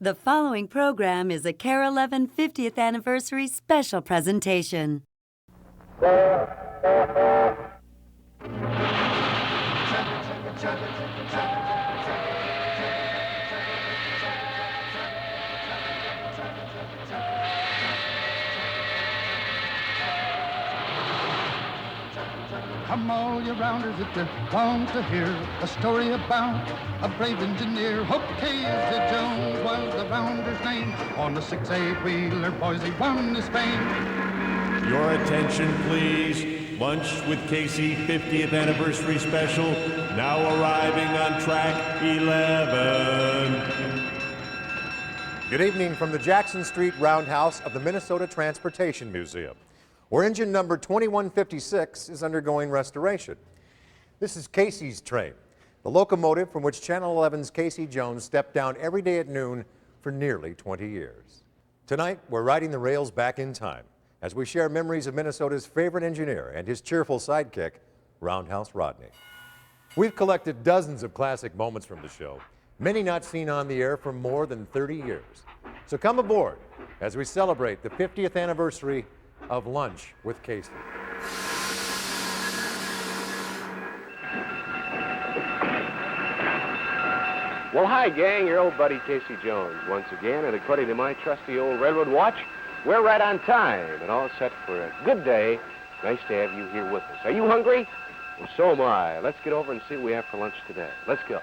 The following program is a KARE 11 50th Anniversary Special Presentation. Come all you rounders if you want to hear a story about a brave engineer. Hope Casey Jones was the rounder's name. On the 6A wheeler, boys, he won his fame. Your attention, please. Lunch with Casey 50th Anniversary Special, now arriving on track 11. Good evening from the Jackson Street Roundhouse of the Minnesota Transportation Museum, where engine number 2156 is undergoing restoration. This is Casey's train, the locomotive from which Channel 11's Casey Jones stepped down every day at noon for nearly 20 years. Tonight, we're riding the rails back in time as we share memories of Minnesota's favorite engineer and his cheerful sidekick, Roundhouse Rodney. We've collected dozens of classic moments from the show, many not seen on the air for more than 30 years. So come aboard as we celebrate the 50th anniversary of Lunch with Casey. Well, hi, gang. Your old buddy Casey Jones once again, and according to my trusty old railroad watch, we're right on time and all set for a good day. Nice to have you here with us. Are you hungry? Well, so am I. Let's get over and see what we have for lunch today. Let's go.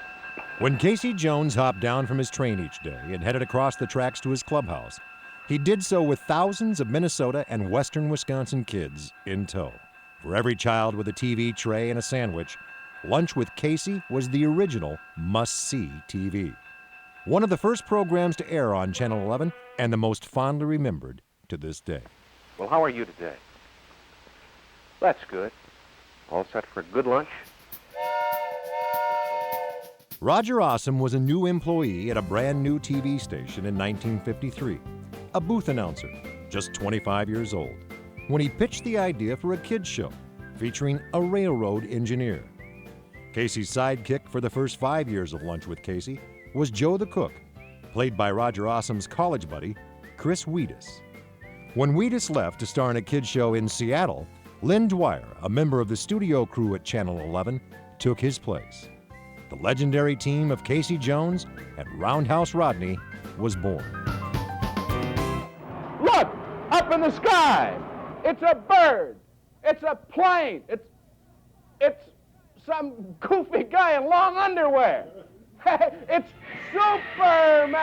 When Casey Jones hopped down from his train each day and headed across the tracks to his clubhouse, he did so with thousands of Minnesota and western Wisconsin kids in tow. For every child with a TV tray and a sandwich, Lunch with Casey was the original must-see TV. One of the first programs to air on Channel 11 and the most fondly remembered to this day. Well, how are you today? That's good. All set for a good lunch? Roger Awesome was a new employee at a brand new TV station in 1953, a booth announcer, just 25 years old, when he pitched the idea for a kids show featuring a railroad engineer. Casey's sidekick for the first 5 years of Lunch with Casey was Joe the Cook, played by Roger Awesome's college buddy, Chris Wheatus. When Wheatus left to star in a kids show in Seattle, Lynn Dwyer, a member of the studio crew at Channel 11, took his place. The legendary team of Casey Jones and Roundhouse Rodney was born. Look! Up in the sky! It's a bird! It's a plane! It's some goofy guy in long underwear! It's Superman!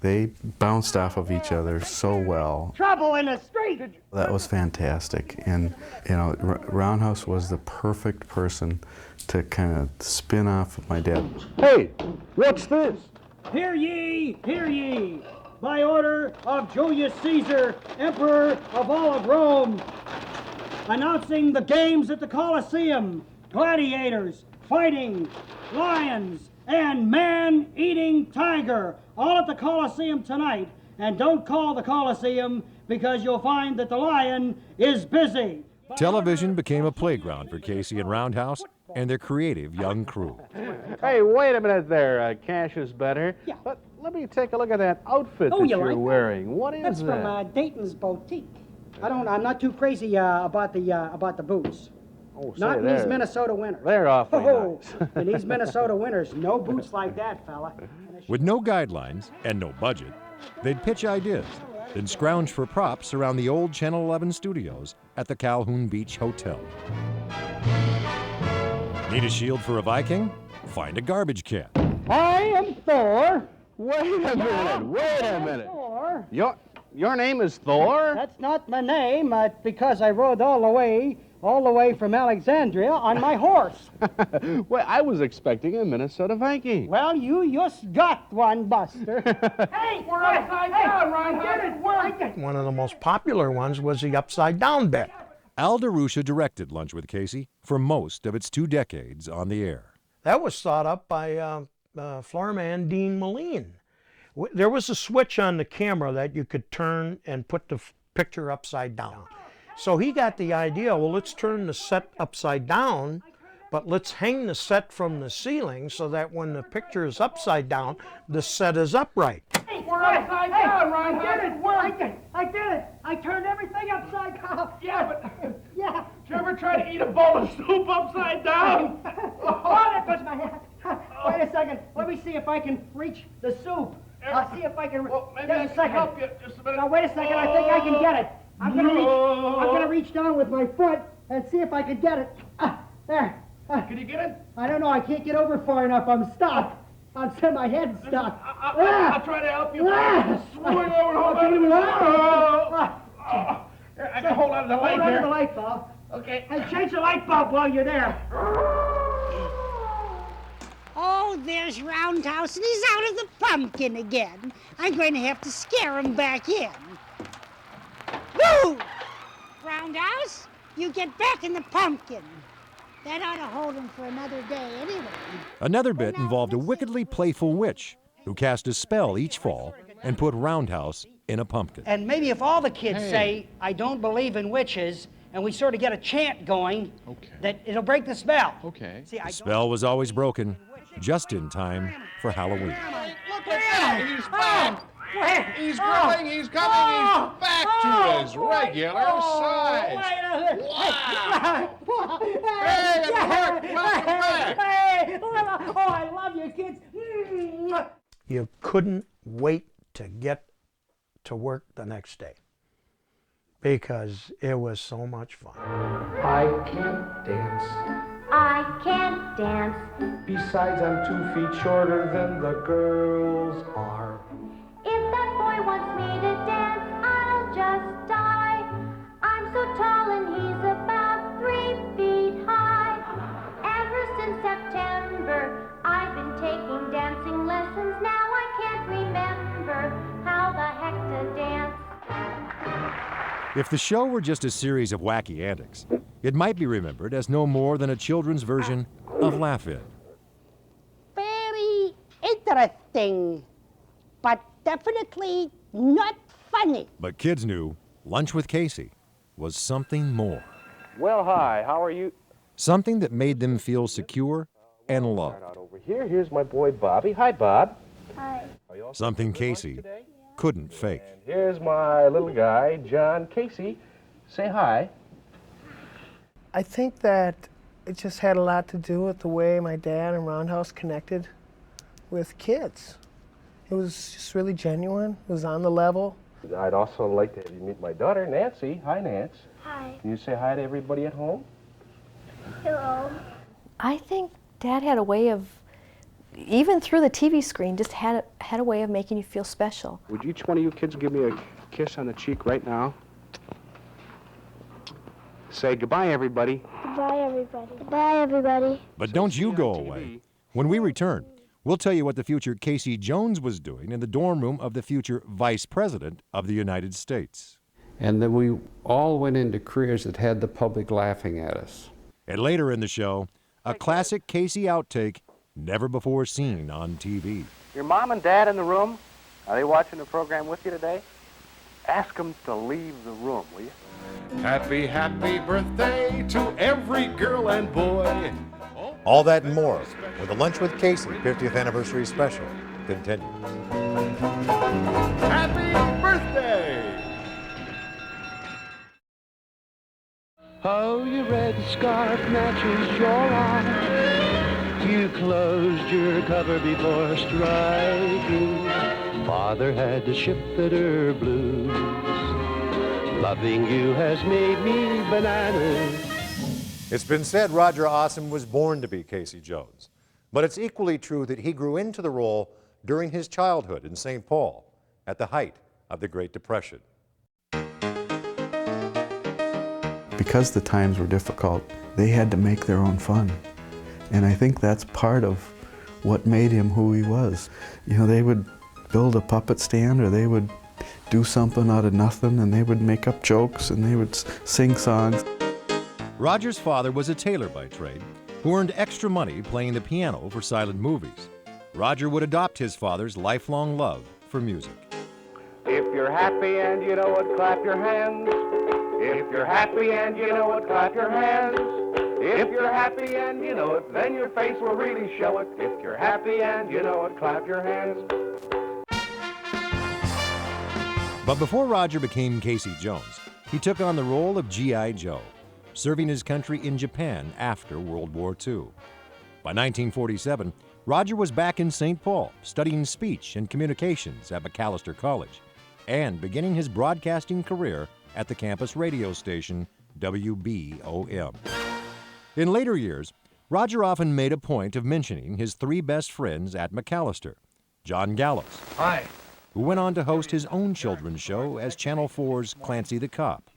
They bounced off of each other so well. Trouble in the street! That was fantastic. And, you know, Roundhouse was the perfect person to kind of spin off of my dad. Hey, what's this? Hear ye, hear ye! By order of Julius Caesar, Emperor of all of Rome, announcing the games at the Colosseum, gladiators, fighting, lions, and man-eating tiger, all at the Colosseum tonight. And don't call the Colosseum because you'll find that the lion is busy. Television became a playground for Casey and Roundhouse and their creative young crew. Hey, wait a minute there, Cash is better. Yeah. But let me take a look at that outfit Oh, that you you're like that? wearing. What is That's that? from Dayton's Boutique. I'm not too crazy about the boots. Oh, say, Not in these they're- Minnesota winters. They're awfully Oh, nice. in these Minnesota winters, no boots like that, fella. With no guidelines and no budget, they'd pitch ideas, then scrounge for props around the old Channel 11 studios at the Calhoun Beach Hotel. Need a shield for a Viking? Find a garbage can. I am Thor. Wait a minute, wait a minute. Thor. Your name is Thor? That's not my name, because I rode all the way from Alexandria on my horse. Well, I was expecting a Minnesota Viking. Well, you just got one, Buster. Hey, we're upside down, Ron. Get it, work. One of the most popular ones was the upside down bet. Al DeRusha directed Lunch with Casey for most of its 2 decades on the air. That was thought up by floorman Dean Moline. There was a switch on the camera that you could turn and put the picture upside down. So he got the idea, well, let's turn the set upside down but let's hang the set from the ceiling so that when the picture is upside down, the set is upright. We're upside down, Ron. I did it. I turned everything upside down. Yeah, but Yeah. did you ever try to eat a bowl of soup upside down? Oh, there goes my hand. Wait a second. Let me see if I can reach the soup. I'll see if I can. Well, maybe Just I a can second. help you. Just a minute. Now wait a second. I think I can get it. I'm gonna reach down with my foot and see if I can get it. There. Can you get it? I don't know. I can't get over far enough. I'm stuck. My head's stuck. I'll try to help you. Swing over and hold on to the I can hold on to the light Hold on to the here. light bulb. Okay. Hey, change the light bulb while you're there. Oh, there's Roundhouse, and he's out of the pumpkin again. I'm going to have to scare him back in. Woo! Roundhouse, you get back in the pumpkin. That ought to hold him for another day anyway. Another bit involved a wickedly playful witch who cast a spell each fall and put Roundhouse in a pumpkin. And maybe if all the kids say, I don't believe in witches, and we sort of get a chant going, that it'll break the spell. Okay. See, The spell was always broken just in time for Halloween. Look at that. He's back. He's growing. He's coming. He's back to his regular size. Wow. Hey, it worked. Welcome back. Hey, oh, I love you, kids. You couldn't wait to get to work the next day because it was so much fun. I can't dance. I can't dance. Besides, I'm 2 feet shorter than the girls are. If that boy wants me to dance, I'll just die. I'm so tall and he's about 3 feet high. Ever since September, I've been taking dancing lessons. Now I can't remember how the heck to dance. If the show were just a series of wacky antics, it might be remembered as no more than a children's version of Laugh-In. Very interesting, but definitely not funny. But kids knew Lunch with Casey was something more. Well, hi, how are you? Something that made them feel secure and loved. Over here, here's my boy Bobby. Hi, Bob. Hi. Something Casey couldn't fake. And here's my little guy, John Casey. Say hi. I think that it just had a lot to do with the way my dad and Roundhouse connected with kids. It was just really genuine. It was on the level. I'd also like to have you meet my daughter, Nancy. Hi, Nance. Hi. Can you say hi to everybody at home? Hello. I think Dad had a way of, even through the TV screen, just had a way of making you feel special. Would each one of you kids give me a kiss on the cheek right now? Say goodbye, everybody. Goodbye, everybody. Goodbye, everybody. But don't you go away. When we return, we'll tell you what the future Casey Jones was doing in the dorm room of the future Vice President of the United States. And then we all went into careers that had the public laughing at us. And later in the show, a classic Casey outtake never before seen on TV. Your mom and dad in the room? Are they watching the program with you today? Ask them to leave the room, will you? Happy, happy birthday to every girl and boy. All that and more with the Lunch with Casey 50th Anniversary Special continues. Happy birthday! Oh, your red scarf matches your arm. You closed your cover before striking. Father had to ship bitter blues. Loving you has made me bananas. It's been said Roger Awesome was born to be Casey Jones, but it's equally true that he grew into the role during his childhood in St. Paul at the height of the Great Depression. Because the times were difficult, they had to make their own fun. And I think that's part of what made him who he was. You know, they would build a puppet stand, or they would do something out of nothing, and they would make up jokes, and they would sing songs. Roger's father was a tailor by trade who earned extra money playing the piano for silent movies. Roger would adopt his father's lifelong love for music. If you're happy and you know it, clap your hands. If you're happy and you know it, clap your hands. If you're happy and you know it, then your face will really show it. If you're happy and you know it, clap your hands. But before Roger became Casey Jones, he took on the role of G.I. Joe, serving his country in Japan after World War II. By 1947, Roger was back in St. Paul, studying speech and communications at Macalester College, and beginning his broadcasting career at the campus radio station WBOM. In later years, Roger often made a point of mentioning his three best friends at Macalester: John Gallows, Hi. who went on to host his own children's show as Channel 4's Clancy the Cop;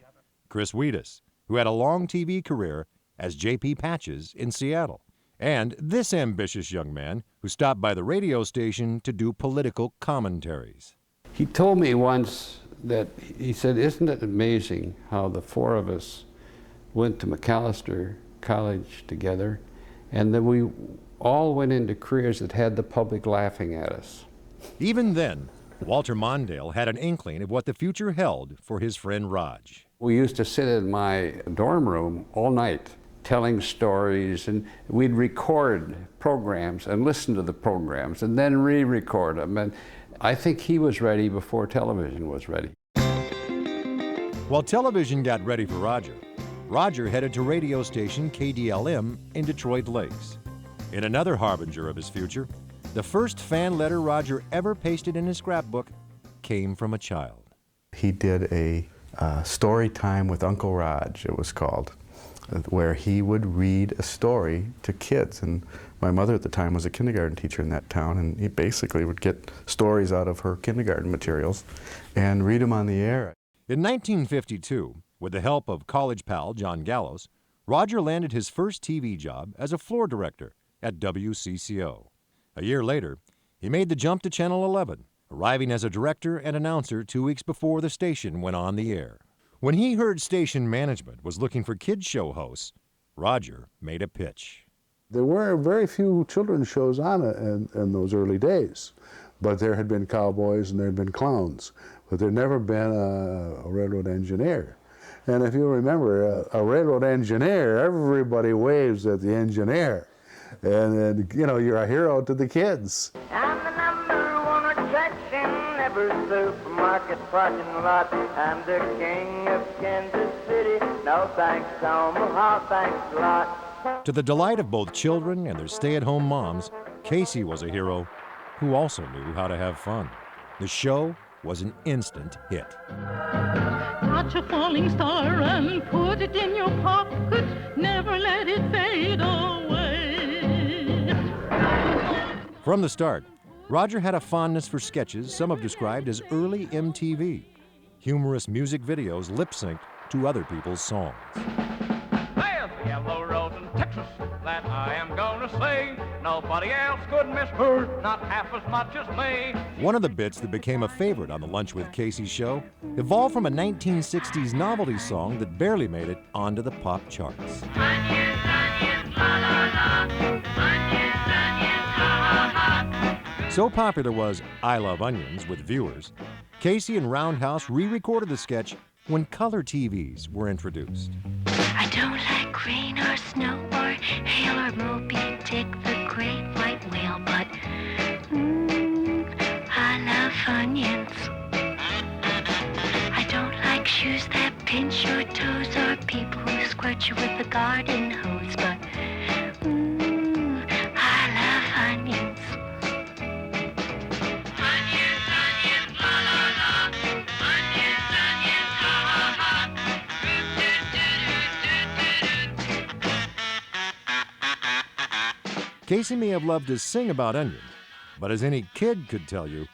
Chris Wheatus, who had a long TV career as J.P. Patches in Seattle; and this ambitious young man who stopped by the radio station to do political commentaries. He told me once that, he said, isn't it amazing how the four of us went to Macalester College together, and that we all went into careers that had the public laughing at us. Even then, Walter Mondale had an inkling of what the future held for his friend Raj. We used to sit in my dorm room all night telling stories, and we'd record programs and listen to the programs and then re-record them. And I think he was ready before television was ready. While television got ready for Roger, Roger headed to radio station KDLM in Detroit Lakes. In another harbinger of his future, the first fan letter Roger ever pasted in his scrapbook came from a child. He did a story time with Uncle Raj, it was called, where he would read a story to kids. And my mother at the time was a kindergarten teacher in that town, and he basically would get stories out of her kindergarten materials and read them on the air. In 1952, with the help of college pal John Gallows, Roger landed his first TV job as a floor director at WCCO. A year later, he made the jump to Channel 11, arriving as a director and announcer 2 weeks before the station went on the air. When he heard station management was looking for kids show hosts, Roger made a pitch. There were very few children's shows on it in those early days, but there had been cowboys and there had been clowns, but there had never been a railroad engineer. And if you remember, a railroad engineer, everybody waves at the engineer. And you know, you're a hero to the kids. I'm the #1 attraction, every supermarket parking lot. I'm the king of Kansas City. No thanks, Omaha, thanks a lot. To the delight of both children and their stay-at-home moms, Casey was a hero who also knew how to have fun. The show was an instant hit. Catch a falling star and put it in your pocket. Never let it fade away. From the start, Roger had a fondness for sketches some have described as early MTV, humorous music videos lip-synced to other people's songs. There's a yellow rose in Texas that I am gonna say. Nobody else could miss her, not half as much as me. One of the bits that became a favorite on the Lunch with Casey show evolved from a 1960s novelty song that barely made it onto the pop charts. Onions, onions, la la la. Onions, onions, ha ha ha. So popular was I Love Onions with viewers, Casey and Roundhouse re-recorded the sketch when color TVs were introduced. I don't like rain or snow or hail or Moby Dick, the great white whale, but I love onions. I don't like shoes that pinch your toes or people who squirt you with a garden hose, but I love onions. Onions, onions, la la la. Onions, onions, ha ha ha. Casey may have loved to sing about onions, but as any kid could tell you,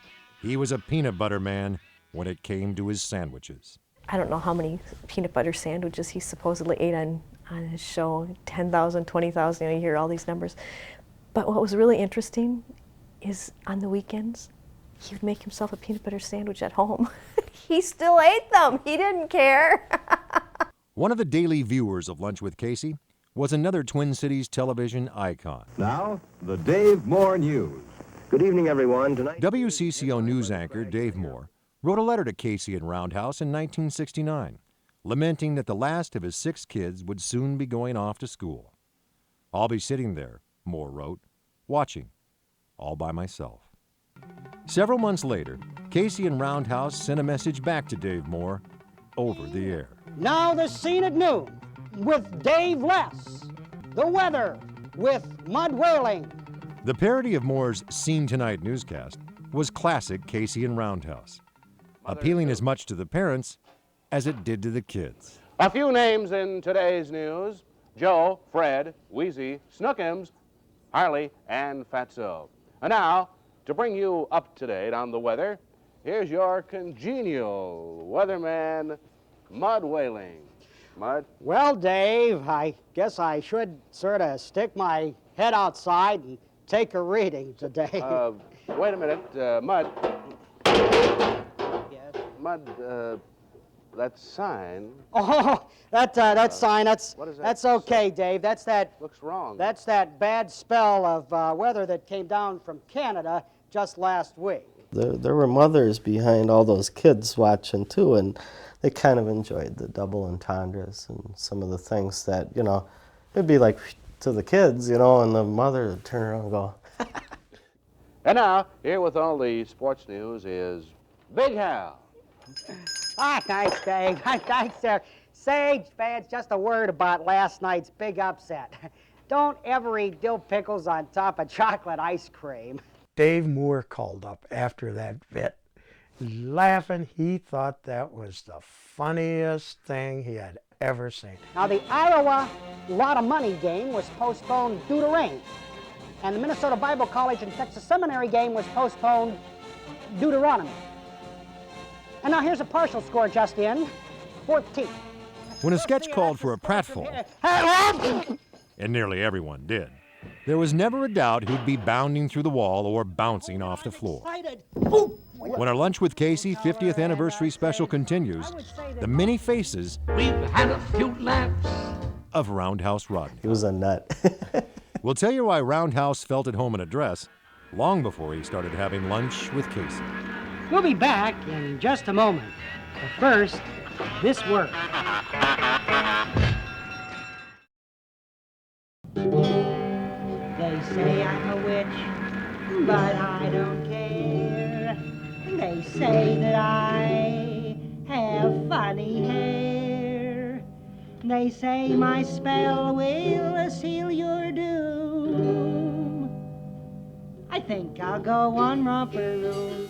he was a peanut butter man when it came to his sandwiches. I don't know how many peanut butter sandwiches he supposedly ate on his show, 10,000, 20,000, you hear all these numbers. But what was really interesting is on the weekends, he would make himself a peanut butter sandwich at home. He still ate them, he didn't care. One of the daily viewers of Lunch with Casey was another Twin Cities television icon. Now, the Dave Moore News. Good evening, everyone. Tonight, WCCO news anchor Dave Moore wrote a letter to Casey and Roundhouse in 1969, lamenting that the last of his 6 kids would soon be going off to school. I'll be sitting there, Moore wrote, watching, all by myself. Several months later, Casey and Roundhouse sent a message back to Dave Moore over the air. Now the scene at noon with Dave Less. The weather with Mud Whaling. The parody of Moore's Scene Tonight newscast was classic Casey and Roundhouse, appealing as much to the parents as it did to the kids. A few names in today's news: Joe, Fred, Wheezy, Snookums, Harley, and Fatso. And now, to bring you up to date on the weather, here's your congenial weatherman, Mud Whaling. Mud? Well, Dave, I guess I should sort of stick my head outside and take a reading today. Wait a minute, Mud. Yes? Mud, that sign. Oh, that sign, what is that? that's okay, Dave. That's that. Looks wrong. That's that bad spell of weather that came down from Canada just last week. There were mothers behind all those kids watching too, and they kind of enjoyed the double entendres and some of the things that, you know, it'd be like to the kids, you know, and the mother would turn around and go. And now, here with all the sports news is Big Hal. Thanks, Dave. Thanks, sir. Sage fans, just a word about last night's big upset. Don't ever eat dill pickles on top of chocolate ice cream. Dave Moore called up after that bit, laughing. He thought that was the funniest thing he had ever seen. Now, the Iowa Lot of Money game was postponed due to rain, and the Minnesota Bible College and Texas Seminary game was postponed due to Deuteronomy. And now here's a partial score just in, 14. When a sketch called for a pratfall, and nearly everyone did, there was never a doubt who'd be bounding through the wall or bouncing off the floor. When our Lunch with Casey 50th anniversary special continues, the many faces We've had a few laughs of Roundhouse Rodney. He was a nut. We'll tell you why Roundhouse felt at home in a dress long before he started having lunch with Casey. We'll be back in just a moment. But first, this word. They say I'm a witch, but I don't care. They say that I have funny hair. They say my spell will seal your doom. I think I'll go on Romperoo.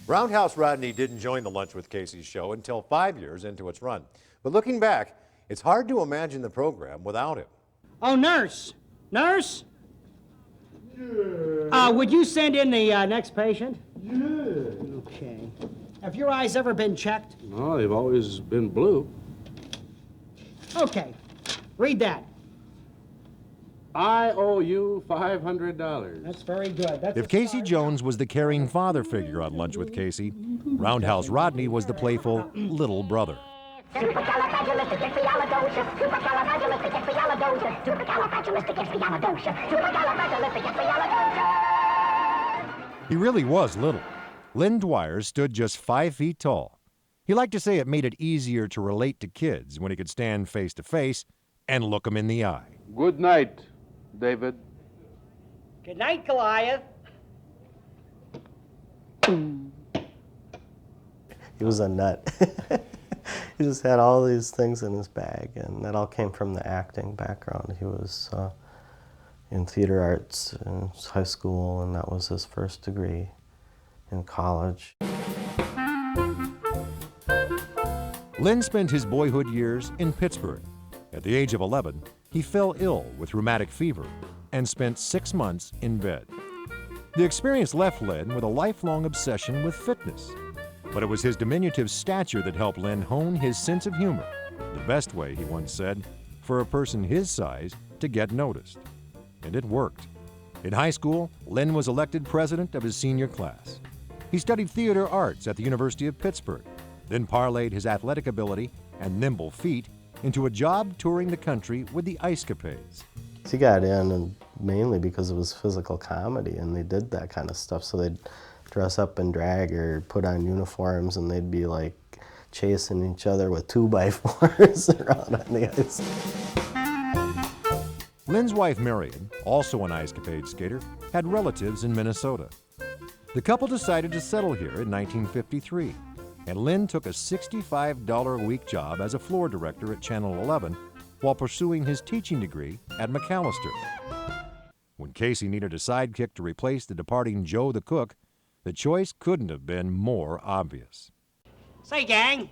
Roundhouse Rodney didn't join the Lunch with Casey show until 5 years into its run. But looking back, it's hard to imagine the program without him. Oh, nurse! Nurse? Yeah. Would you send in the next patient? Yeah. Okay. Have your eyes ever been checked? No, they've always been blue. Okay. Read that. I owe you $500. That's very good. That's If Casey Jones was the caring father figure on Lunch with Casey, Roundhouse Rodney was the playful little brother. He really was little. Lynn Dwyer stood just 5 feet tall. He liked to say it made it easier to relate to kids when he could stand face to face and look them in the eye. Good night, David. Good night, Goliath. He was a nut. He just had all these things in his bag, and that all came from the acting background. He was in theater arts in high school, and that was his first degree in college. Lynn spent his boyhood years in Pittsburgh. At the age of 11, he fell ill with rheumatic fever and spent 6 months in bed. The experience left Lynn with a lifelong obsession with fitness. But it was his diminutive stature that helped Lynn hone his sense of humor, the best way, he once said, for a person his size to get noticed. And it worked. In high school, Lynn was elected president of his senior class. He studied theater arts at the University of Pittsburgh, then parlayed his athletic ability and nimble feet into a job touring the country with the Ice Capades. He got in and mainly because it was physical comedy, and they did that kind of stuff. So they'd dress up in drag or put on uniforms, and they'd be like chasing each other with 2x4s around on the ice. Lynn's wife Marion, also an Ice Capade skater, had relatives in Minnesota. The couple decided to settle here in 1953, and Lynn took a $65 a week job as a floor director at Channel 11 while pursuing his teaching degree at Macalester. When Casey needed a sidekick to replace the departing Joe the cook, the choice couldn't have been more obvious. Say, gang,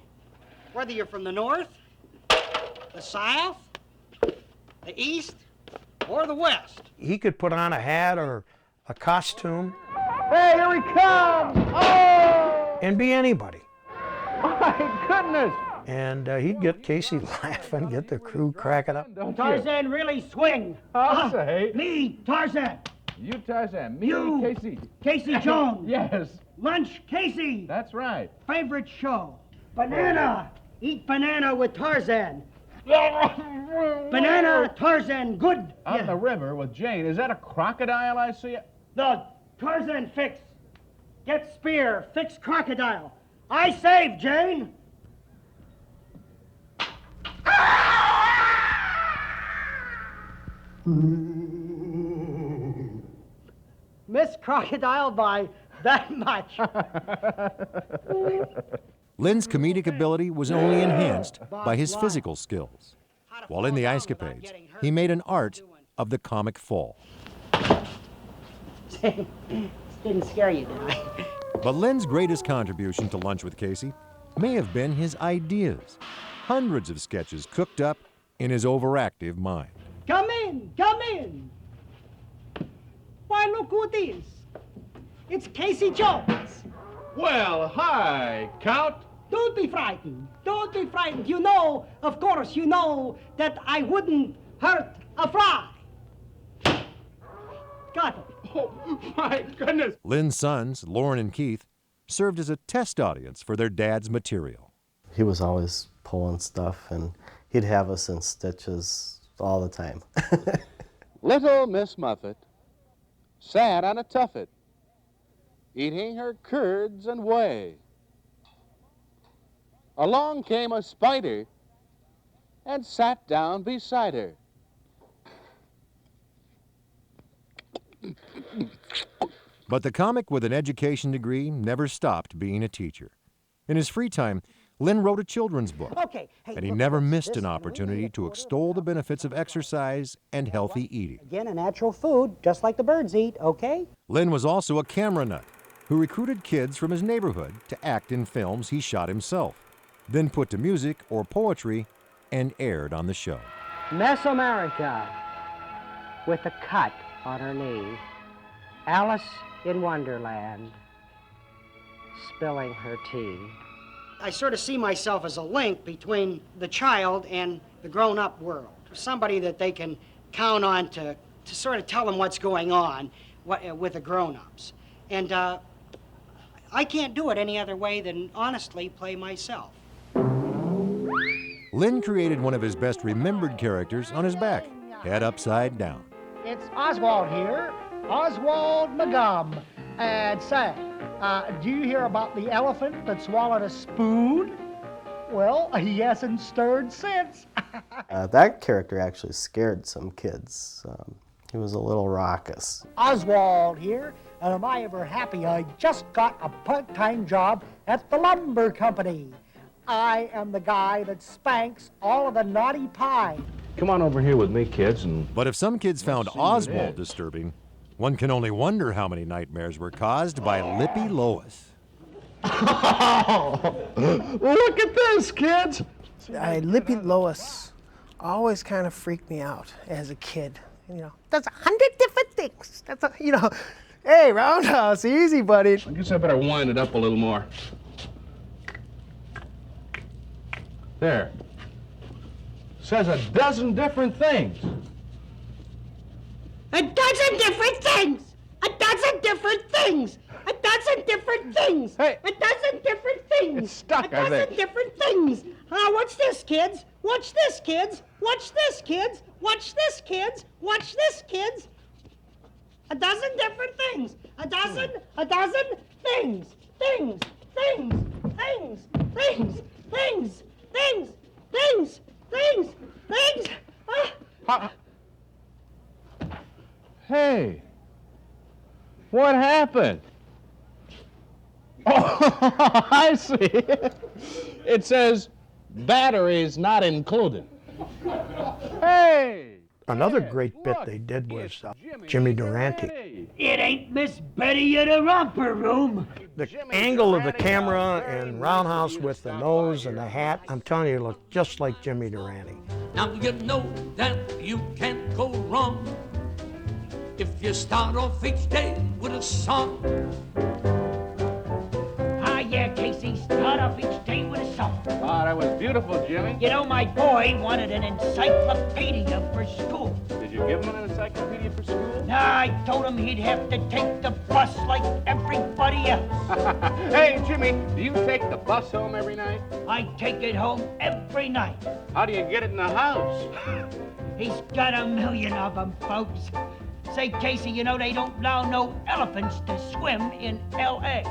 whether you're from the north, the south, the east, or the west. He could put on a hat or a costume. Hey, here he comes! Oh! And be anybody. My goodness! And he'd get Casey laughing, get the crew cracking up. Tarzan, really swing. I'll say. Me, Tarzan. You, Tarzan. Me, You. Casey. Casey Jones. Yes. Lunch, Casey. That's right. Favorite show. Banana. Eat banana with Tarzan. Banana, Tarzan, good. Out in the river with Jane. Is that a crocodile I see? The Tarzan fix. Get spear, fix crocodile. I save, Jane. Miss Crocodile by that much. Lynn's comedic ability was only enhanced by his physical skills. While in the Ice Capades, he made an art of the comic fall. Didn't scare you, did I? But Lynn's greatest contribution to Lunch with Casey may have been his ideas. Hundreds of sketches cooked up in his overactive mind. Come in, come in. Why, look who it is. It's Casey Jones. Well, hi, Count. Don't be frightened. Don't be frightened. You know, of course, you know that I wouldn't hurt a fly. Got it. Oh, my goodness. Lynn's sons, Lauren and Keith, served as a test audience for their dad's material. He was always pulling stuff, and he'd have us in stitches all the time. Little Miss Muffet sat on a tuffet, eating her curds and whey. Along came a spider and sat down beside her. But the comic with an education degree never stopped being a teacher. In his free time, Lynn wrote a children's book, Okay, hey, and he look, never what's missed this an one? opportunity to extol the benefits of exercise and healthy eating. Again, a natural food, just like the birds eat, okay? Lynn was also a camera nut who recruited kids from his neighborhood to act in films he shot himself, then put to music or poetry and aired on the show. Mesoamerica, with a cut on her knee. Alice in Wonderland, spilling her tea. I sort of see myself as a link between the child and the grown-up world. Somebody that they can count on to sort of tell them what's going on with the grown-ups. And I can't do it any other way than honestly play myself. Lynn created one of his best remembered characters on his back, head upside down. It's Oswald here, Oswald McGum. And say, do you hear about the elephant that swallowed a spoon? Well, he hasn't stirred since. That character actually scared some kids. He was a little raucous. Oswald here, and am I ever happy? I just got a part-time job at the lumber company. I am the guy that spanks all of the naughty pie. Come on over here with me, kids, and... But if some kids found Oswald disturbing, one can only wonder how many nightmares were caused by Lippy Lois. Oh, look at this, kids! Lippy Lois always kind of freaked me out as a kid. You know, does 100 different things. That's hey, Roundhouse, easy, buddy. I guess I better wind it up a little more. There. Says a dozen different things. A dozen different things! A dozen different things! A dozen different things! Hey! A dozen different things! It's stuck, a I dozen think. different things! Watch this, kids! Watch this, kids! Watch this, kids! Watch this, kids! Watch this, kids! A dozen different things! A dozen things! Things! Things! Things! Things! Things! Things! Things! Things! Things! Hey, what happened? Oh, I see. It says batteries not included. Hey! Another great bit they did was Jimmy Durante. It ain't Miss Betty in a romper room. The angle of the camera and Roundhouse with the nose and the hat, I'm telling you, looked just like Jimmy Durante. Now you know that you can't go wrong if you start off each day with a song. Ah, yeah, Casey, start off each day with a song. Oh, that was beautiful, Jimmy. You know, my boy wanted an encyclopedia for school. Did you give him an encyclopedia for school? Nah, I told him he'd have to take the bus like everybody else. Hey, Jimmy, do you take the bus home every night? I take it home every night. How do you get it in the house? He's got a million of them, folks. Say, Casey, you know they don't allow no elephants to swim in L.A.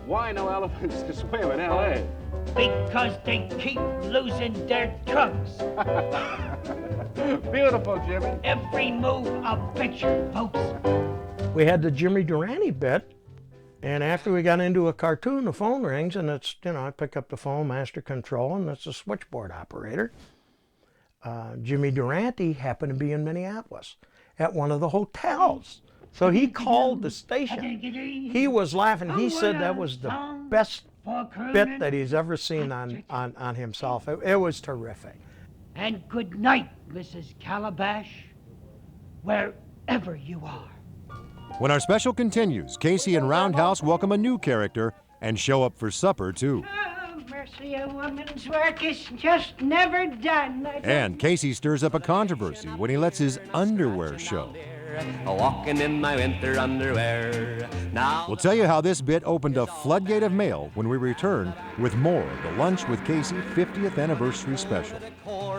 Why no elephants to swim in L.A.? Because they keep losing their trunks. Beautiful, Jimmy. Every move a picture, folks. We had the Jimmy Durante bit, and after we got into a cartoon, the phone rings, and it's, you know, I pick up the phone, master control, and it's a switchboard operator. Jimmy Durante happened to be in Minneapolis at one of the hotels. So he called the station. He was laughing. He said that was the best bit that he's ever seen on himself. It was terrific. And good night, Mrs. Calabash, wherever you are. When our special continues, Casey and Roundhouse welcome a new character and show up for supper, too. Oh, mercy, a woman's work is just never done. And Casey stirs up a controversy when he lets his underwear show. Walking in my winter underwear. Now We'll tell you how this bit opened a floodgate of mail when we return with more of the Lunch with Casey 50th Anniversary Special.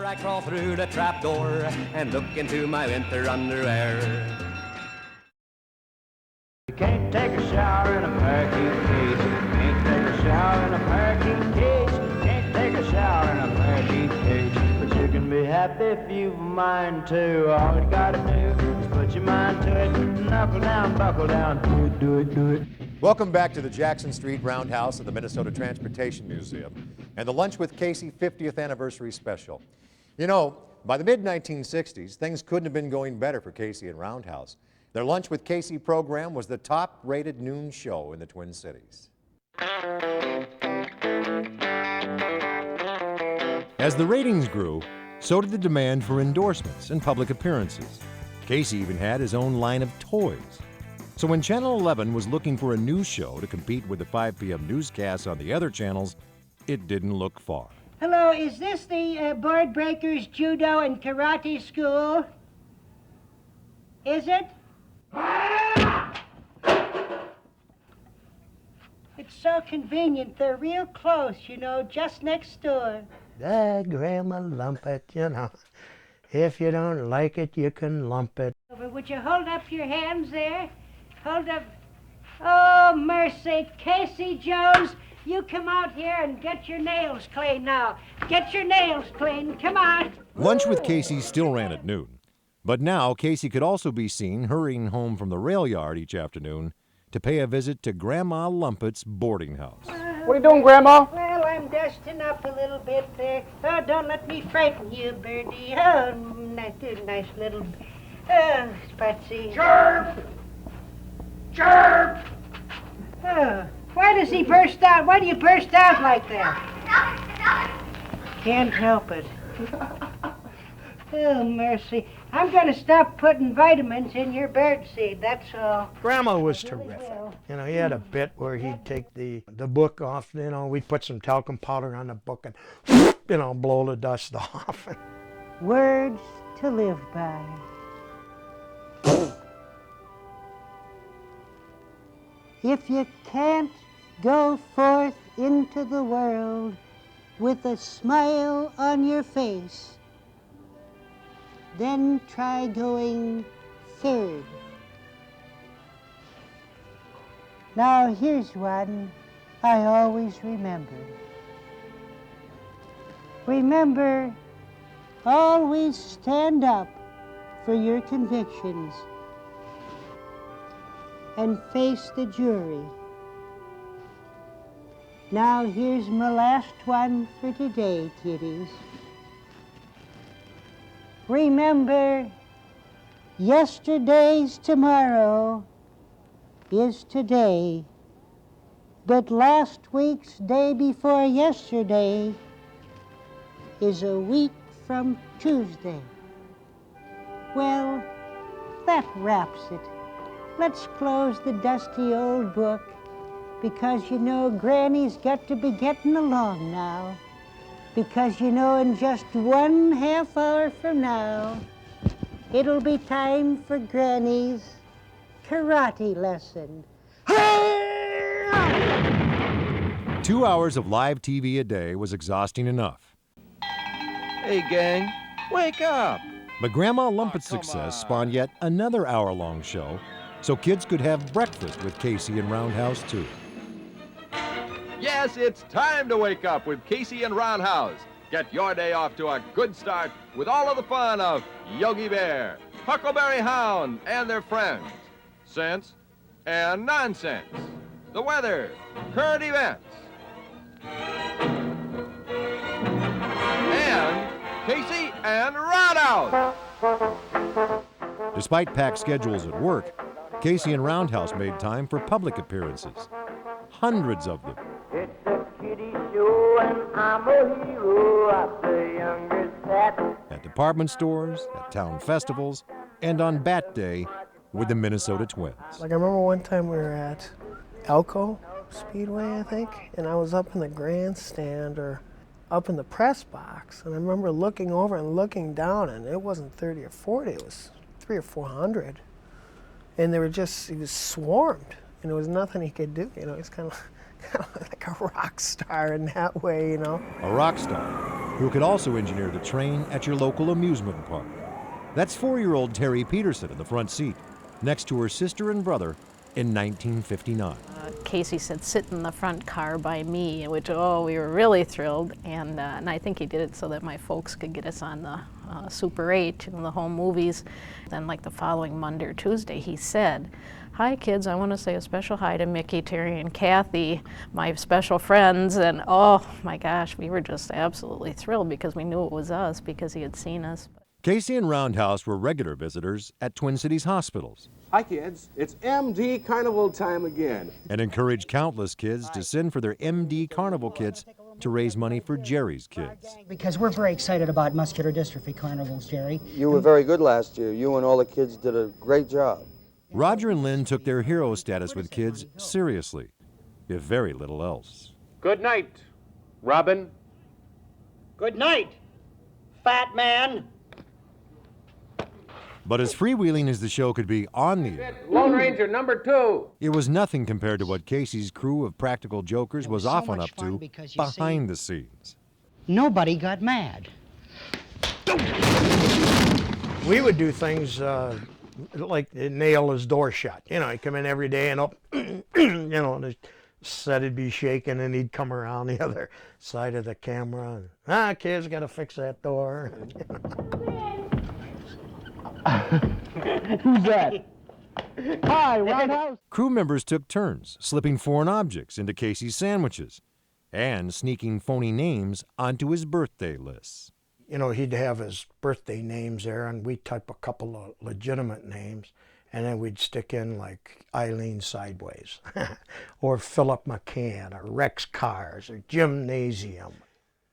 I crawl through the trap door and look into my winter underwear. You can't take a shower in a parakeet cage. You can't take a shower in a parakeet cage. You can't take a shower in a parakeet cage. But you can be happy if you've a mind to. All you gotta do is put your mind to it. Knuckle down, buckle down. Do it, do it, do it. Welcome back to the Jackson Street Roundhouse of the Minnesota Transportation Museum and the Lunch with Casey 50th Anniversary Special. You know, by the mid-1960s, things couldn't have been going better for Casey and Roundhouse. Their Lunch with Casey program was the top-rated noon show in the Twin Cities. As the ratings grew, so did the demand for endorsements and public appearances. Casey even had his own line of toys. So when Channel 11 was looking for a news show to compete with the 5 p.m. newscasts on the other channels, it didn't look far. Hello, is this the Board Breakers Judo and Karate School? Is it? It's so convenient. They're real close, you know, just next door. Grandma Lumpet, you know. If you don't like it, you can lump it. Would you hold up your hands there? Hold up. Oh, mercy. Casey Jones, you come out here and get your nails clean now. Get your nails clean. Come on. Lunch with Casey still ran at noon. But now Casey could also be seen hurrying home from the rail yard each afternoon to pay a visit to Grandma Lumpet's boarding house. What are you doing, Grandma? Well, I'm dusting up a little bit there. Oh, don't let me frighten you, Birdie. Oh, nice little... Oh, Spatsy. Chirp! Chirp! Oh, why does he burst out? Why do you burst out like that? Can't help it. Oh, mercy. I'm going to stop putting vitamins in your birdseed, that's all. Grandma was terrific. You know, he had a bit where he'd take the book off, you know, we'd put some talcum powder on the book and, you know, blow the dust off. Words to live by. If you can't go forth into the world with a smile on your face, then try going third. Now here's one I always remember. Remember, always stand up for your convictions. and face the jury. Now here's my last one for today, kiddies. Remember, yesterday's tomorrow is today, but last week's day before yesterday is a week from Tuesday. Well, that wraps it. Let's close the dusty old book, because you know Granny's got to be getting along now. Because you know in just 1/2 hour from now, it'll be time for Granny's karate lesson. 2 hours of live TV a day was exhausting enough. Hey, gang, wake up! But Grandma Lumpett's success spawned yet another hour-long show, so kids could have breakfast with Casey and Roundhouse too. Yes, it's time to wake up with Casey and Roundhouse. Get your day off to a good start with all of the fun of Yogi Bear, Huckleberry Hound and their friends, sense and nonsense, the weather, current events, and Casey and Roundhouse. Despite packed schedules at work, Casey and Roundhouse made time for public appearances. Hundreds of them. It's a kiddie show and I'm a hero of the younger set. At department stores, at town festivals, and on Bat Day with the Minnesota Twins. Like I remember one time we were at Elko Speedway, I think, and I was up in the grandstand or up in the press box, and I remember looking over and looking down, and it wasn't 30 or 40, it was 300 or 400. And they were just, he was swarmed, and there was nothing he could do. You know, he's kind of like a rock star in that way, you know. A rock star who could also engineer the train at your local amusement park. That's 4-year-old Terry Peterson in the front seat, next to her sister and brother in 1959. Casey said, sit in the front car by me, which, oh, we were really thrilled. And I think he did it so that my folks could get us on the Super 8, the home movies. Then like the following Monday or Tuesday, he said, hi kids, I want to say a special hi to Mickey, Terry, and Kathy, my special friends. And oh my gosh, we were just absolutely thrilled because we knew it was us because he had seen us. Casey and Roundhouse were regular visitors at Twin Cities hospitals. Hi, kids. It's MD Carnival time again. And encouraged countless kids to send for their MD Carnival kits to raise money for Jerry's kids. Because we're very excited about muscular dystrophy carnivals, Jerry. You were very good last year. You and all the kids did a great job. Roger and Lynn took their hero status with kids seriously, if very little else. Good night, Robin. Good night, fat man. But as freewheeling as the show could be on the air, Lone Ranger number 2. it was nothing compared to what Casey's crew of practical jokers was often up to behind the scenes. Nobody got mad. We would do things like nail his door shut. You know, he'd come in every day and you know, the set would be shaking and he'd come around the other side of the camera and, kids, gotta fix that door. Who's that? Hi, Roundhouse. Crew members took turns slipping foreign objects into Casey's sandwiches and sneaking phony names onto his birthday lists. You know, he'd have his birthday names there, and we'd type a couple of legitimate names, and then we'd stick in like Eileen Sideways, or Philip McCann, or Rex Cars, or Gymnasium.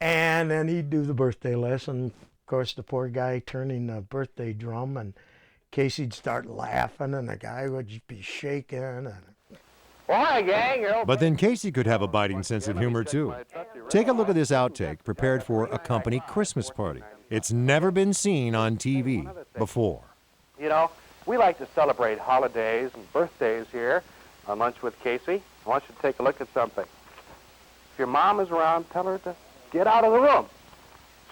And then he'd do the birthday list, and of course the poor guy turning the birthday drum, and Casey'd start laughing, and the guy would just be shaking. And Well, hi, gang. But then Casey could have a biting sense of humor, too. Take a look at this outtake prepared for a company Christmas party. It's never been seen on TV before. You know, we like to celebrate holidays and birthdays here on Lunch with Casey. I want you to take a look at something. If your mom is around, tell her to get out of the room.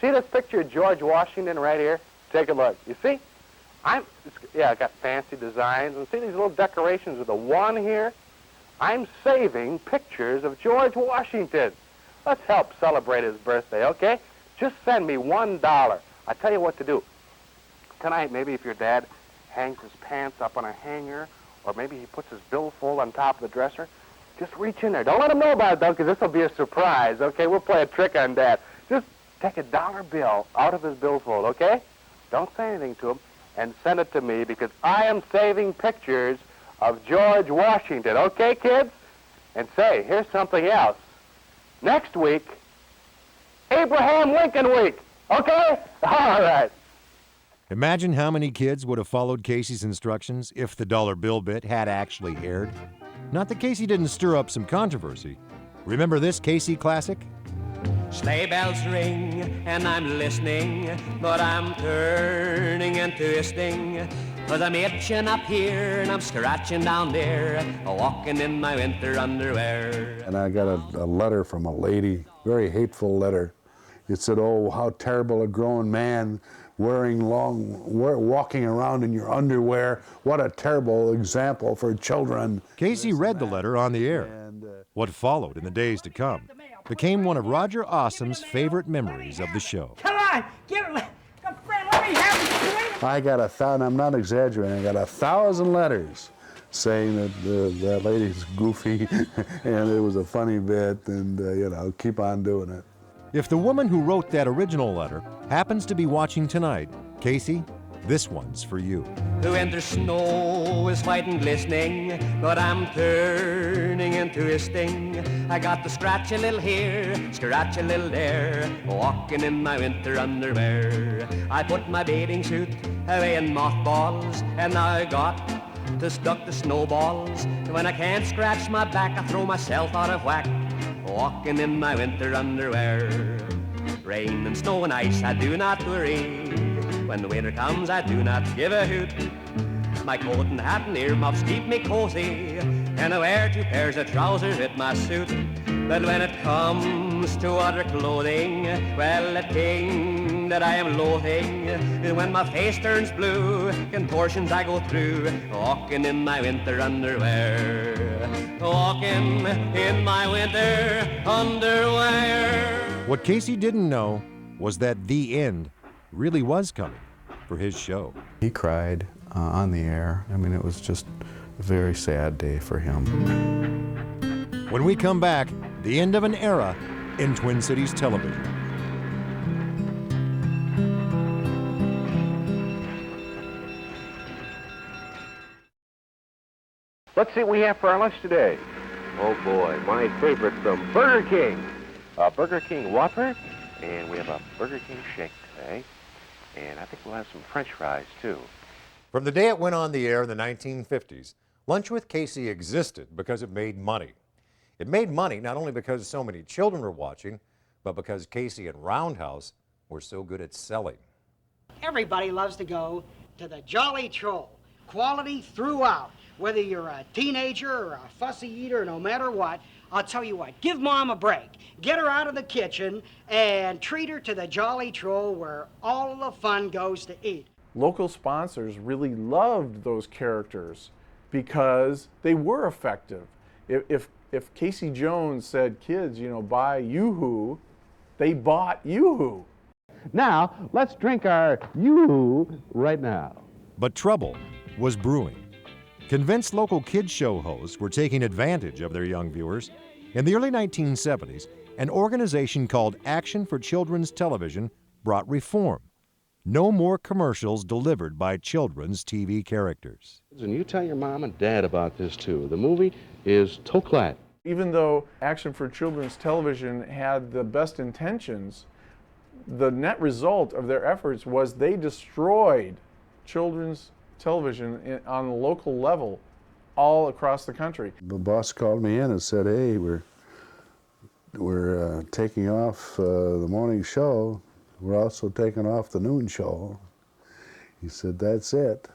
See this picture of George Washington right here? Take a look. You see? I got fancy designs. And see these little decorations with a 1 here? I'm saving pictures of George Washington. Let's help celebrate his birthday, okay? Just send me $1. I'll tell you what to do. Tonight, maybe if your dad hangs his pants up on a hanger or maybe he puts his billfold on top of the dresser. Just reach in there. Don't let him know about it, though, because this will be a surprise, okay? We'll play a trick on Dad. Just take a dollar bill out of his billfold, okay? Don't say anything to him, and send it to me, because I am saving pictures of George Washington, okay, kids? And say, here's something else. Next week, Abraham Lincoln Week, okay? All right. Imagine how many kids would have followed Casey's instructions if the dollar bill bit had actually aired. Not that Casey didn't stir up some controversy. Remember this Casey classic? Sleigh bells ring and I'm listening, but I'm turning and twisting. 'Cause I'm itching up here and I'm scratching down there, walking in my winter underwear. And I got a letter from a lady, very hateful letter. It said, "Oh, how terrible a grown man walking around in your underwear. What a terrible example for children." Casey read the letter on the air. What followed in the days to come became one of Roger Awesome's favorite memories of the show. Come on, let me have it. I got I'm not exaggerating, I got 1,000 letters saying that that lady's goofy and it was a funny bit and, you know, keep on doing it. If the woman who wrote that original letter happens to be watching tonight, Casey, this one's for you. The winter snow is white and glistening, but I'm turning and twisting. I got to scratch a little here, scratch a little there, walking in my winter underwear. I put my bathing suit away in mothballs, and now I got to stuck the snowballs. When I can't scratch my back, I throw myself out of whack, walking in my winter underwear. Rain and snow and ice, I do not worry. When the winter comes, I do not give a hoot. My coat and hat and earmuffs keep me cozy, and I wear 2 pairs of trousers with my suit. But when it comes to other clothing, well, the thing that I am loathing is when my face turns blue, contortions I go through, walking in my winter underwear. Walking in my winter underwear. What Casey didn't know was that the end really was coming for his show. He cried on the air. I mean, it was just a very sad day for him. When we come back, the end of an era in Twin Cities television. Let's see what we have for our lunch today. Oh boy, my favorite from Burger King. A Burger King Whopper, and we have a Burger King shake today. And I think we'll have some French fries, too. From the day it went on the air in the 1950s, Lunch with Casey existed because it made money. It made money not only because so many children were watching, but because Casey and Roundhouse were so good at selling. Everybody loves to go to the Jolly Troll. Quality throughout. Whether you're a teenager or a fussy eater, no matter what, I'll tell you what, give Mom a break. Get her out of the kitchen and treat her to the Jolly Troll where all of the fun goes to eat. Local sponsors really loved those characters because they were effective. If Casey Jones said, kids, you know, buy Yoo-Hoo, they bought Yoo-Hoo. Now, let's drink our Yoo-Hoo right now. But trouble was brewing. Convinced local kids show hosts were taking advantage of their young viewers. In the early 1970s, an organization called Action for Children's Television brought reform. No more commercials delivered by children's TV characters. And you tell your mom and dad about this too. The movie is Toklat. Even though Action for Children's Television had the best intentions, the net result of their efforts was they destroyed children's television on a local level all across the country. The boss called me in and said, "Hey, we're taking off the morning show. We're also taking off the noon show." He said, "That's it."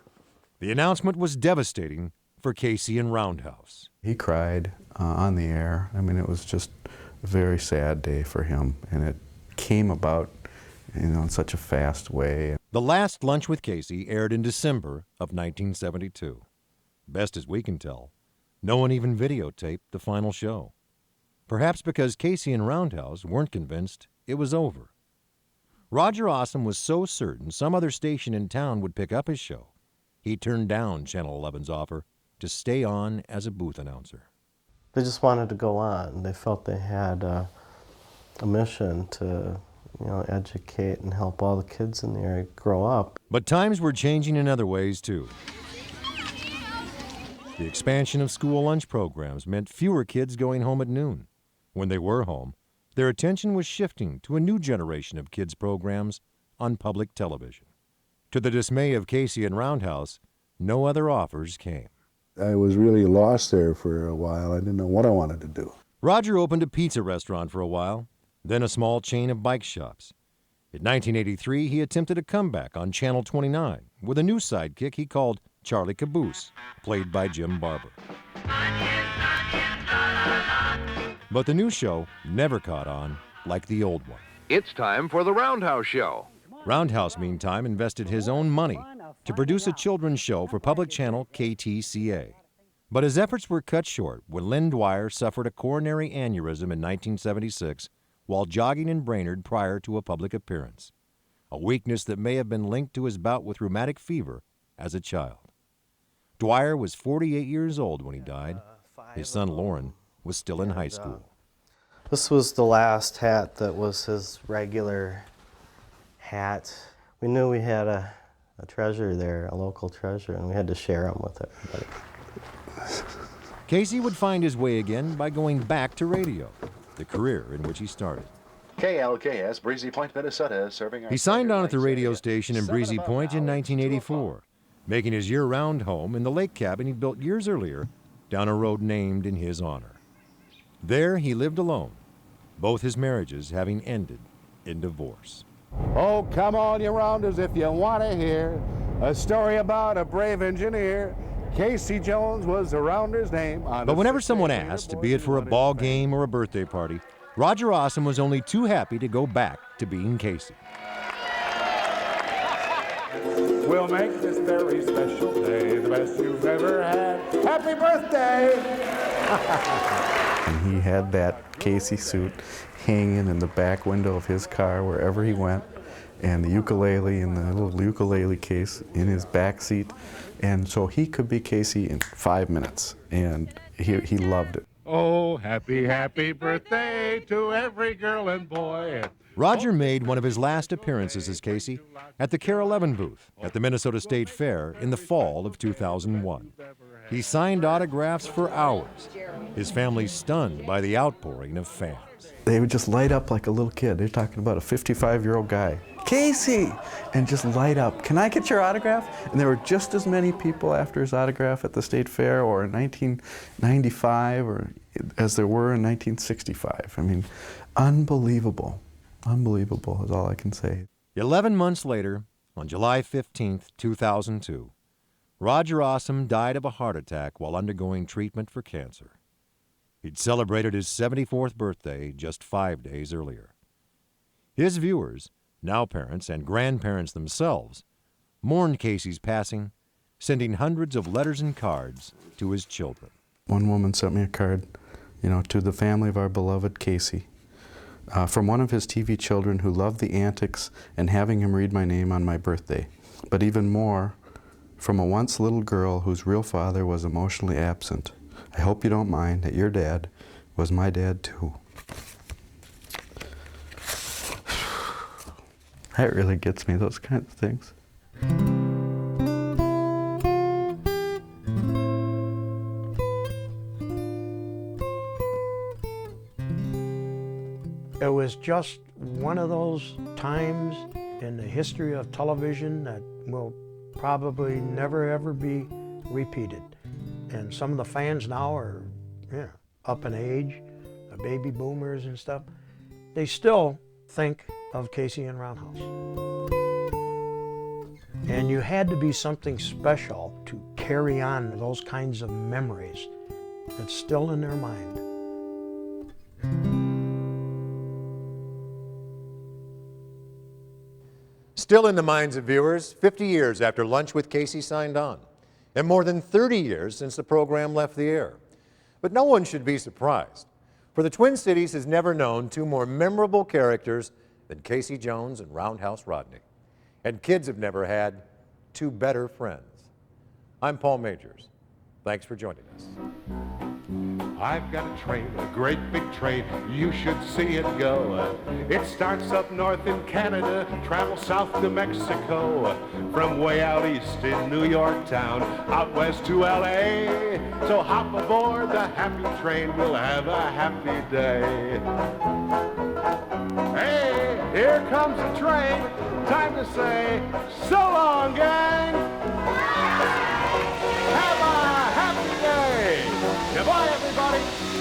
The announcement was devastating for Casey and Roundhouse. He cried on the air. I mean, it was just a very sad day for him, and it came about, you know, in such a fast way. The last Lunch with Casey aired in December of 1972. Best as we can tell, no one even videotaped the final show. Perhaps because Casey and Roundhouse weren't convinced it was over. Roger Awesome was so certain some other station in town would pick up his show, he turned down Channel 11's offer to stay on as a booth announcer. They just wanted to go on. They felt they had a mission to, educate and help all the kids in the area grow up. But times were changing in other ways, too. The expansion of school lunch programs meant fewer kids going home at noon. When they were home, their attention was shifting to a new generation of kids' programs on public television. To the dismay of Casey and Roundhouse, no other offers came. I was really lost there for a while. I didn't know what I wanted to do. Roger opened a pizza restaurant for a while, then a small chain of bike shops. In 1983, he attempted a comeback on Channel 29 with a new sidekick he called Charlie Caboose, played by Jim Barber. But the new show never caught on like the old one. It's time for the Roundhouse Show. Roundhouse, meantime, invested his own money to produce a children's show for public channel KTCA. But his efforts were cut short when Lynn Dwyer suffered a coronary aneurysm in 1976 while jogging in Brainerd prior to a public appearance, a weakness that may have been linked to his bout with rheumatic fever as a child. Dwyer was 48 years old when he died. His son, Lauren, was still in high school. This was the last hat that was his regular hat. We knew we had a treasure there, a local treasure, and we had to share him with everybody. Casey would find his way again by going back to radio, the career in which he started. KLKS, Breezy Point, Minnesota, serving our... He signed on at the radio station in Breezy Point in 1984, making his year-round home in the lake cabin he built years earlier down a road named in his honor. There he lived alone, both his marriages having ended in divorce. Oh, come on, you rounders, if you want to hear a story about a brave engineer. Casey Jones was the rounder's name. But whenever someone asked, be it for a ball game or a birthday party, Roger Awesome was only too happy to go back to being Casey. We'll make this very special day the best you've ever had. Happy birthday! And he had that Casey suit hanging in the back window of his car wherever he went, and the ukulele in the little ukulele case in his back seat. And so he could be Casey in 5 minutes, and he loved it. Oh, happy, happy birthday to every girl and boy. Roger made one of his last appearances as Casey at the Carol Evan booth at the Minnesota State Fair in the fall of 2001. He signed autographs for hours, his family stunned by the outpouring of fans. They would just light up like a little kid. They're talking about a 55-year-old guy. Casey! And just light up. Can I get your autograph? And there were just as many people after his autograph at the State Fair or in 1995 or as there were in 1965. I mean, unbelievable. Unbelievable is all I can say. 11 months later, on July 15th, 2002, Roger Awesome died of a heart attack while undergoing treatment for cancer. He'd celebrated his 74th birthday just 5 days earlier. His viewers, now parents and grandparents themselves, mourned Casey's passing, sending hundreds of letters and cards to his children. One woman sent me a card, to the family of our beloved Casey, from one of his TV children who loved the antics and having him read my name on my birthday, but even more, from a once little girl whose real father was emotionally absent. I hope you don't mind that your dad was my dad too. That really gets me, those kinds of things. It was just one of those times in the history of television that will probably never ever be repeated. And some of the fans now are up in age, the baby boomers and stuff. They still think of Casey and Roundhouse. And you had to be something special to carry on those kinds of memories. It's still in their mind. Still in the minds of viewers, 50 years after Lunch with Casey signed on, and more than 30 years since the program left the air. But no one should be surprised, for the Twin Cities has never known two more memorable characters than Casey Jones and Roundhouse Rodney. And kids have never had two better friends. I'm Paul Majors. Thanks for joining us. I've got a train, a great big train, you should see it go. It starts up north in Canada, travels south to Mexico, from way out east in New York town, out west to LA. So hop aboard the happy train, we'll have a happy day. Hey, here comes the train, time to say so long, gang. Have a happy day. Goodbye, everybody.